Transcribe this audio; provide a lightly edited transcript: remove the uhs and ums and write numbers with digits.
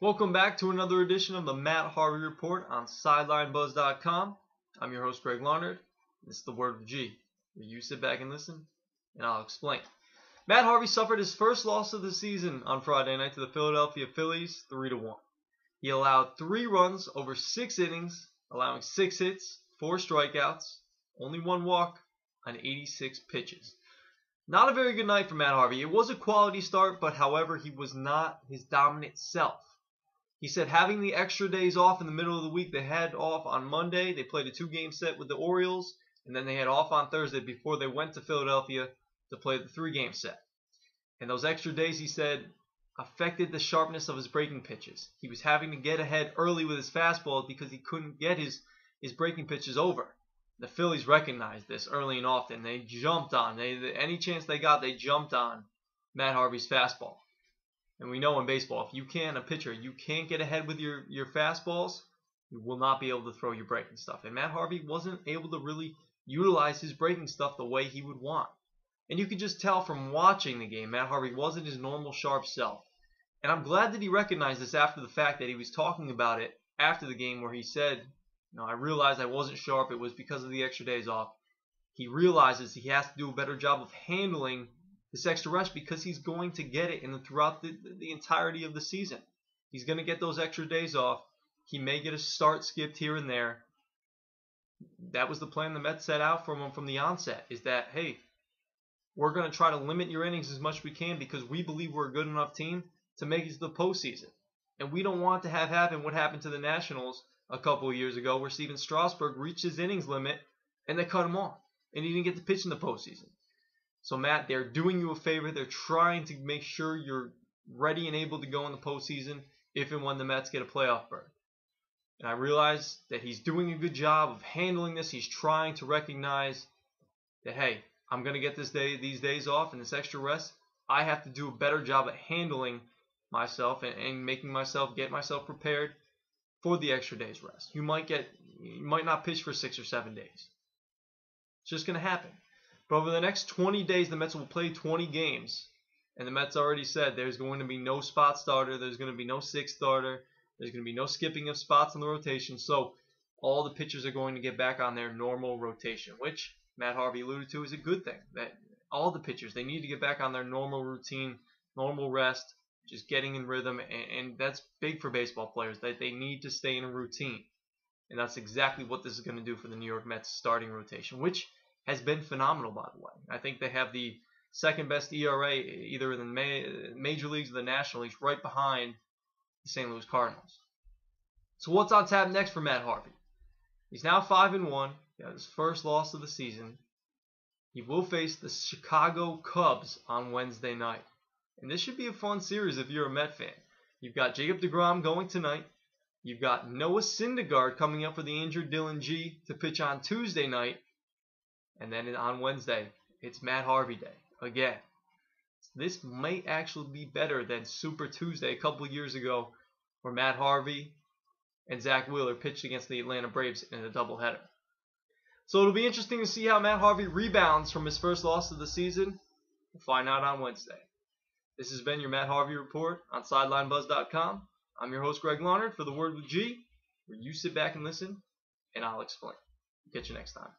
Welcome back to another edition of the Matt Harvey Report on SidelineBuzz.com. I'm your host, Greg Larnard. This is the Word of G, where you sit back and listen, and I'll explain. Matt Harvey suffered his first loss of the season on Friday night to the Philadelphia Phillies, 3-1. He allowed 3 runs over 6 innings, allowing 6 hits, 4 strikeouts, only 1 walk on 86 pitches. Not a very good night for Matt Harvey. It was a quality start, but however, he was not his dominant self. He said having the extra days off in the middle of the week, they had off on Monday. They played a 2-game set with the Orioles, and then they had off on Thursday before they went to Philadelphia to play the 3-game set. And those extra days, he said, affected the sharpness of his breaking pitches. He was having to get ahead early with his fastball because he couldn't get his breaking pitches over. The Phillies recognized this early and often. They jumped on. Any chance they got, they jumped on Matt Harvey's fastball. And we know in baseball, if you can't, a pitcher, you can't get ahead with your fastballs, you will not be able to throw your breaking stuff. And Matt Harvey wasn't able to really utilize his breaking stuff the way he would want. And you could just tell from watching the game, Matt Harvey wasn't his normal sharp self. And I'm glad that he recognized this after the fact, that he was talking about it after the game where he said, I realized I wasn't sharp. It was because of the extra days off. He realizes he has to do a better job of handling this extra rest because he's going to get it throughout the entirety of the season. He's going to get those extra days off. He may get a start skipped here and there. That was the plan the Mets set out for him from the onset, is that, hey, we're going to try to limit your innings as much as we can because we believe we're a good enough team to make it to the postseason. And we don't want to have happen what happened to the Nationals a couple of years ago where Steven Strasburg reached his innings limit and they cut him off. And he didn't get to pitch in the postseason. So, Matt, they're doing you a favor. They're trying to make sure you're ready and able to go in the postseason if and when the Mets get a playoff berth. And I realize that he's doing a good job of handling this. He's trying to recognize that, hey, I'm going to get these days off and this extra rest. I have to do a better job at handling myself and making myself get myself prepared for the extra days rest. You might not pitch for 6 or 7 days. It's just going to happen. But over the next 20 days, the Mets will play 20 games. And the Mets already said there's going to be no spot starter. There's going to be no 6th starter. There's going to be no skipping of spots in the rotation. So all the pitchers are going to get back on their normal rotation, which Matt Harvey alluded to is a good thing. That all the pitchers, they need to get back on their normal routine, normal rest, just getting in rhythm. And that's big for baseball players, that they need to stay in a routine. And that's exactly what this is going to do for the New York Mets starting rotation, which has been phenomenal, by the way. I think they have the second best ERA either in the major leagues or the National Leagues, right behind the St. Louis Cardinals. So what's on tap next for Matt Harvey? He's now 5-1. He got his first loss of the season. He will face the Chicago Cubs on Wednesday night. And this should be a fun series if you're a Met fan. You've got Jacob deGrom going tonight. You've got Noah Syndergaard coming up for the injured Dylan G to pitch on Tuesday night. And then on Wednesday, it's Matt Harvey Day again. This may actually be better than Super Tuesday a couple of years ago where Matt Harvey and Zach Wheeler pitched against the Atlanta Braves in a doubleheader. So it'll be interesting to see how Matt Harvey rebounds from his first loss of the season. We'll find out on Wednesday. This has been your Matt Harvey Report on SidelineBuzz.com. I'm your host, Greg Larnard, for the Word with G, where you sit back and listen, and I'll explain. Catch you next time.